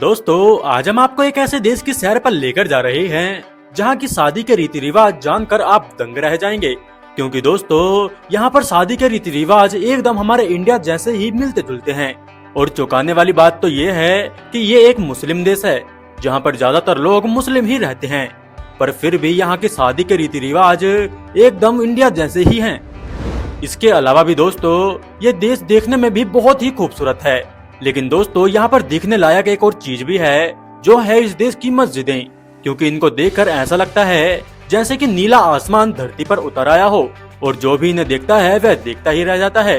दोस्तों आज हम आपको एक ऐसे देश की सैर पर लेकर जा रहे हैं जहां की शादी के रीति रिवाज जानकर आप दंग रह जाएंगे। क्योंकि दोस्तों यहाँ पर शादी के रीति रिवाज एकदम हमारे इंडिया जैसे ही मिलते जुलते हैं। और चौंकाने वाली बात तो ये है कि ये एक मुस्लिम देश है जहाँ पर ज्यादातर लोग मुस्लिम ही रहते हैं, पर फिर भी यहाँ की शादी के रीति रिवाज एकदम इंडिया जैसे ही हैं। इसके अलावा भी दोस्तों ये देश देखने में भी बहुत ही खूबसूरत है। लेकिन दोस्तों यहाँ पर देखने लायक एक और चीज भी है, जो है इस देश की मस्जिदें। क्योंकि इनको देखकर ऐसा लगता है जैसे कि नीला आसमान धरती पर उतर आया हो और जो भी इन्हें देखता है वह देखता ही रह जाता है।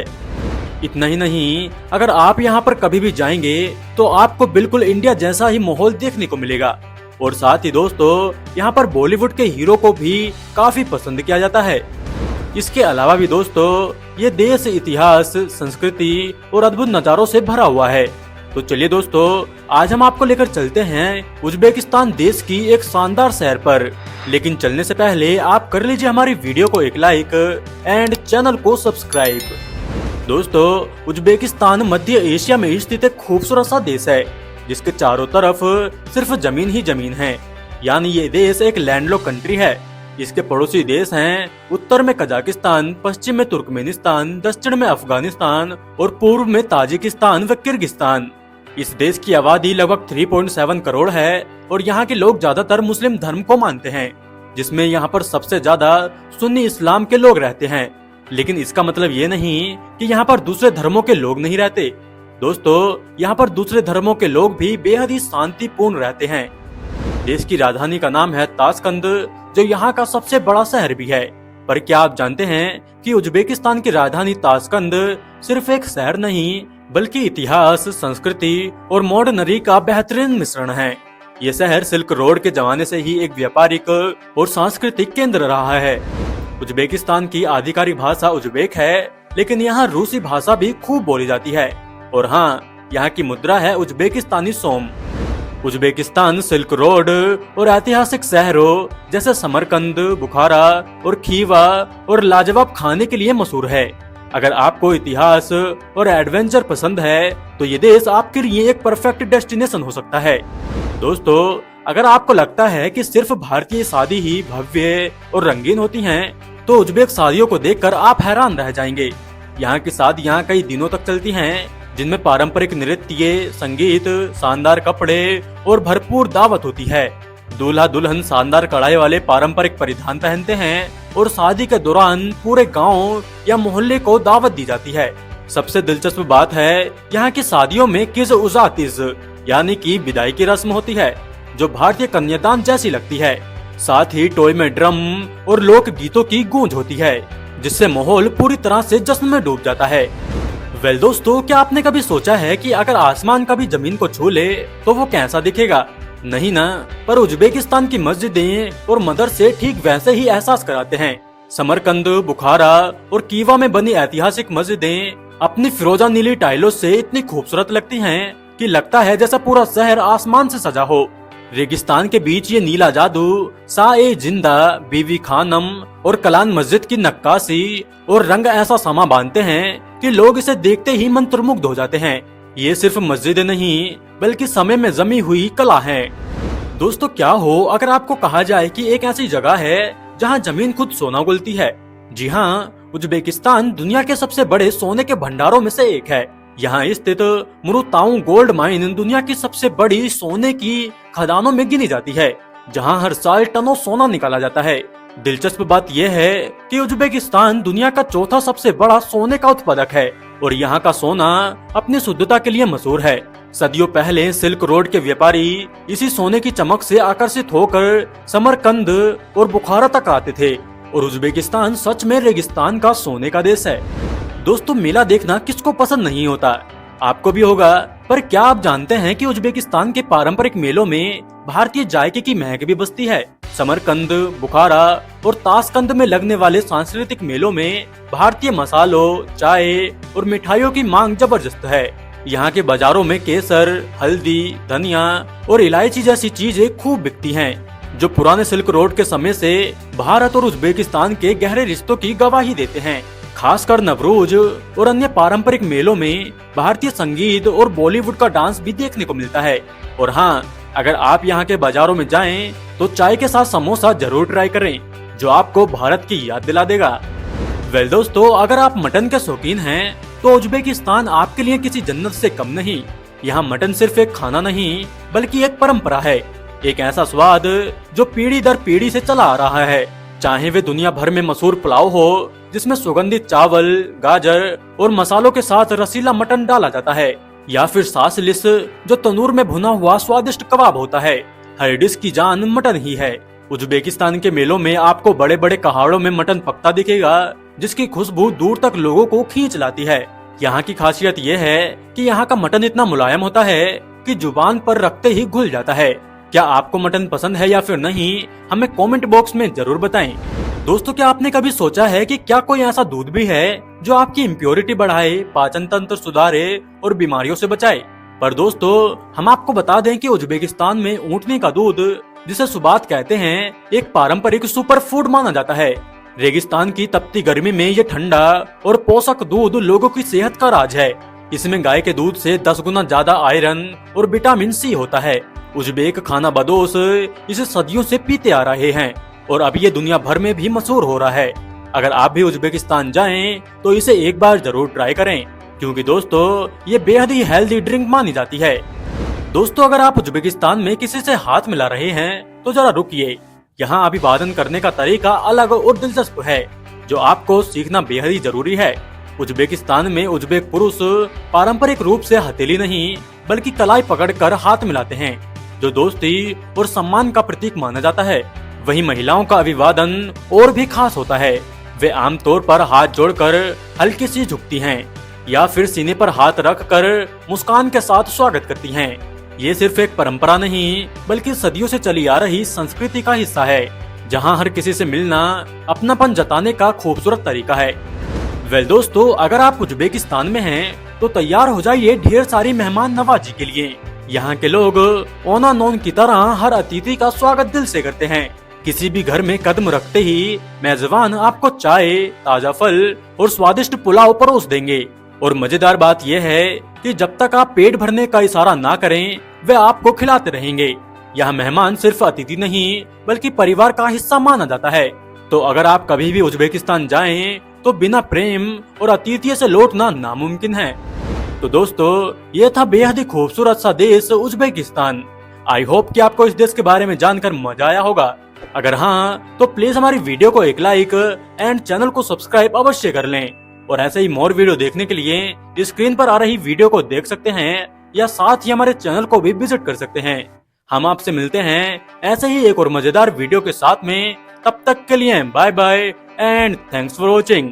इतना ही नहीं, अगर आप यहाँ पर कभी भी जाएंगे तो आपको बिल्कुल इंडिया जैसा ही माहौल देखने को मिलेगा। और साथ ही दोस्तों यहाँ पर बॉलीवुड के हीरो को भी काफी पसंद किया जाता है। इसके अलावा भी दोस्तों ये देश इतिहास, संस्कृति और अद्भुत नजारों से भरा हुआ है। तो चलिए दोस्तों आज हम आपको लेकर चलते हैं उज्बेकिस्तान देश की एक शानदार सैर पर। लेकिन चलने से पहले आप कर लीजिए हमारी वीडियो को एक लाइक एंड चैनल को सब्सक्राइब। दोस्तों उज्बेकिस्तान मध्य एशिया में स्थित एक खूबसूरत सा देश है जिसके चारों तरफ सिर्फ जमीन ही जमीन है। यानी ये देश एक लैंडलॉक कंट्री है। इसके पड़ोसी देश हैं उत्तर में कजाकिस्तान, पश्चिम में तुर्कमेनिस्तान, दक्षिण में अफगानिस्तान और पूर्व में ताजिकिस्तान व किर्गिस्तान। इस देश की आबादी लगभग 3.7 करोड़ है और यहाँ के लोग ज्यादातर मुस्लिम धर्म को मानते हैं, जिसमें यहाँ पर सबसे ज्यादा सुन्नी इस्लाम के लोग रहते हैं। लेकिन इसका मतलब ये नहीं कि यहाँ पर दूसरे धर्मों के लोग नहीं रहते। दोस्तों यहाँ पर दूसरे धर्मों के लोग भी बेहद ही शांतिपूर्ण रहते हैं। देश की राजधानी का नाम है ताशकंद, जो यहाँ का सबसे बड़ा शहर भी है। पर क्या आप जानते हैं कि उज्बेकिस्तान की राजधानी ताशकंद सिर्फ एक शहर नहीं बल्कि इतिहास, संस्कृति और मॉडर्नरी का बेहतरीन मिश्रण है। ये शहर सिल्क रोड के जमाने से ही एक व्यापारिक और सांस्कृतिक केंद्र रहा है। उज्बेकिस्तान की आधिकारिक भाषा उज्बेक है, लेकिन यहाँ रूसी भाषा भी खूब बोली जाती है। और हाँ, यहाँ की मुद्रा है उज्बेकिस्तानी सोम। उज्बेकिस्तान सिल्क रोड और ऐतिहासिक शहरों जैसे समरकंद, बुखारा और खीवा और लाजवाब खाने के लिए मशहूर है। अगर आपको इतिहास और एडवेंचर पसंद है तो ये देश आपके लिए एक परफेक्ट डेस्टिनेशन हो सकता है। दोस्तों अगर आपको लगता है कि सिर्फ भारतीय शादी ही भव्य और रंगीन होती हैं, तो उज्बेक शादियों को देखकर आप हैरान रह जाएंगे। यहाँ की शादियाँ कई दिनों तक चलती हैं, जिनमें पारंपरिक नृत्य, संगीत, शानदार कपड़े और भरपूर दावत होती है। दूल्हा दुल्हन शानदार कढ़ाई वाले पारंपरिक परिधान पहनते हैं और शादी के दौरान पूरे गांव या मोहल्ले को दावत दी जाती है। सबसे दिलचस्प बात है यहाँ की शादियों में किज उजातिज यानी कि विदाई की रस्म होती है, जो भारतीय कन्यादान जैसी लगती है। साथ ही टोय में ड्रम और लोक गीतों की गूंज होती है, जिससे माहौल पूरी तरह से जश्न में डूब जाता है। वेल दोस्तों, क्या आपने कभी सोचा है कि अगर आसमान कभी जमीन को छू ले तो वो कैसा दिखेगा? नहीं ना, पर उज्बेकिस्तान की मस्जिदें और मदरसे ठीक वैसे ही एहसास कराते हैं। समरकंद, बुखारा और कीवा में बनी ऐतिहासिक मस्जिदें अपनी फिरोजा नीली टाइलों से इतनी खूबसूरत लगती हैं कि लगता है जैसा पूरा शहर आसमान से सजा हो। रेगिस्तान के बीच ये नीला जादू, साए जिंदा, बीवी खानम और कलान मस्जिद की नक्काशी और रंग ऐसा समा बांधते हैं कि लोग इसे देखते ही मंत्रमुग्ध हो जाते हैं। ये सिर्फ मस्जिदें नहीं बल्कि समय में जमी हुई कला है। दोस्तों क्या हो अगर आपको कहा जाए कि एक ऐसी जगह है जहाँ जमीन खुद सोना उगलती है। जी हाँ, उज्बेकिस्तान दुनिया के सबसे बड़े सोने के भंडारों में से एक है। यहाँ स्थित मुरुताऊ गोल्ड माइन दुनिया की सबसे बड़ी सोने की खदानों में गिनी जाती है, जहाँ हर साल टनों सोना निकाला जाता है। दिलचस्प बात यह है कि उज्बेकिस्तान दुनिया का चौथा सबसे बड़ा सोने का उत्पादक है और यहाँ का सोना अपनी शुद्धता के लिए मशहूर है। सदियों पहले सिल्क रोड के व्यापारी इसी सोने की चमक से आकर्षित होकर समरकंद और बुखारा तक आते थे और उज्बेकिस्तान सच में रेगिस्तान का सोने का देश है। दोस्तों मेला देखना किसको पसंद नहीं होता, आपको भी होगा। पर क्या आप जानते हैं कि उज्बेकिस्तान के पारंपरिक मेलों में भारतीय जायके की महक भी बसती है। समरकंद, बुखारा और ताशकंद में लगने वाले सांस्कृतिक मेलों में भारतीय मसालों, चाय और मिठाइयों की मांग जबरदस्त है। यहाँ के बाजारों में केसर, हल्दी, धनिया और इलायची जैसी चीजें खूब बिकती हैं, जो पुराने सिल्क रोड के समय से भारत और उज्बेकिस्तान के गहरे रिश्तों की गवाही देते हैं। खासकर नवरोज और अन्य पारंपरिक मेलों में भारतीय संगीत और बॉलीवुड का डांस भी देखने को मिलता है। और हाँ, अगर आप यहाँ के बाजारों में जाएं तो चाय के साथ समोसा जरूर ट्राई करें, जो आपको भारत की याद दिला देगा। वेल दोस्तों, अगर आप मटन के शौकीन हैं तो उज्बेकिस्तान आपके लिए किसी जन्नत से कम नहीं। यहाँ मटन सिर्फ एक खाना नहीं बल्कि एक परंपरा है, एक ऐसा स्वाद जो पीढ़ी दर पीढ़ी से चला आ रहा है। चाहे वे दुनिया भर में मशहूर पुलाव हो जिसमें सुगंधित चावल, गाजर और मसालों के साथ रसीला मटन डाला जाता है, या फिर सासलिस जो तंदूर में भुना हुआ स्वादिष्ट कबाब होता है, हर डिश की जान मटन ही है। उज्बेकिस्तान के मेलों में आपको बड़े बड़े कहाड़ों में मटन पकता दिखेगा, जिसकी खुशबू दूर तक लोगों को खींच लाती है। यहाँ की खासियत यह है कि यहाँ का मटन इतना मुलायम होता है कि जुबान पर रखते ही घुल जाता है। क्या आपको मटन पसंद है या फिर नहीं, हमें कमेंट बॉक्स में जरूर बताएं। दोस्तों, क्या आपने कभी सोचा है कि क्या कोई ऐसा दूध भी है जो आपकी इम्प्योरिटी बढ़ाए, पाचन तंत्र सुधारे और बीमारियों से बचाए? पर दोस्तों, हम आपको बता दें कि उज्बेकिस्तान में ऊँटनी का दूध, जिसे सुबात कहते हैं, एक पारंपरिक सुपर फूड माना जाता है। रेगिस्तान की तपती गर्मी में ये ठंडा और पोषक दूध लोगों की सेहत का राज है। इसमें गाय के दूध से 10 गुना ज्यादा आयरन और विटामिन सी होता है। उज्बेक खाना बदोश इसे सदियों से पीते आ रहे हैं और अब ये दुनिया भर में भी मशहूर हो रहा है। अगर आप भी उज्बेकिस्तान जाएं तो इसे एक बार जरूर ट्राई करें, क्योंकि दोस्तों ये बेहद ही हेल्दी ड्रिंक मानी जाती है। दोस्तों, अगर आप उज्बेकिस्तान में किसी से हाथ मिला रहे हैं तो जरा रुकिए। यहाँ अभिवादन करने का तरीका अलग और दिलचस्प है, जो आपको सीखना बेहद ही जरूरी है। उज्बेकिस्तान में उज्बेक पुरुष पारंपरिक रूप से हथेली नहीं बल्कि कलाई पकड़कर हाथ मिलाते हैं, जो दोस्ती और सम्मान का प्रतीक माना जाता है। वहीं महिलाओं का अभिवादन और भी खास होता है। वे आमतौर पर हाथ जोड़कर हल्की सी झुकती हैं या फिर सीने पर हाथ रखकर मुस्कान के साथ स्वागत करती हैं। ये सिर्फ एक परंपरा नहीं बल्कि सदियों से चली आ रही संस्कृति का हिस्सा है, जहां हर किसी से मिलना अपनापन जताने का खूबसूरत तरीका है। वेल दोस्तों, अगर आप उज्बेकिस्तान में हैं तो तैयार हो जाइए ढेर सारी मेहमान नवाजी के लिए। यहाँ के लोग ओना नोन की तरह हर अतिथि का स्वागत दिल से करते हैं। किसी भी घर में कदम रखते ही मेजबान आपको चाय, ताजा फल और स्वादिष्ट पुलाव परोस देंगे। और मजेदार बात यह है कि जब तक आप पेट भरने का इशारा ना करें, वे आपको खिलाते रहेंगे। यह मेहमान सिर्फ अतिथि नहीं बल्कि परिवार का हिस्सा माना जाता है। तो अगर आप कभी भी उज्बेकिस्तान जाएं तो बिना प्रेम और आतिथ्य से लौटना नामुमकिन है। तो दोस्तों, ये था बेहद ही खूबसूरत सा देश उज्बेकिस्तान। आई होप कि आपको इस देश के बारे में जानकर मजा आया होगा। अगर हाँ, तो प्लीज हमारी वीडियो को एक लाइक एंड चैनल को सब्सक्राइब अवश्य कर लें। और ऐसे ही मोर वीडियो देखने के लिए स्क्रीन पर आ रही वीडियो को देख सकते हैं या साथ ही हमारे चैनल को भी विजिट कर सकते हैं। हम आपसे मिलते हैं ऐसे ही एक और मजेदार वीडियो के साथ में। तब तक के लिए bye bye and thanks for watching.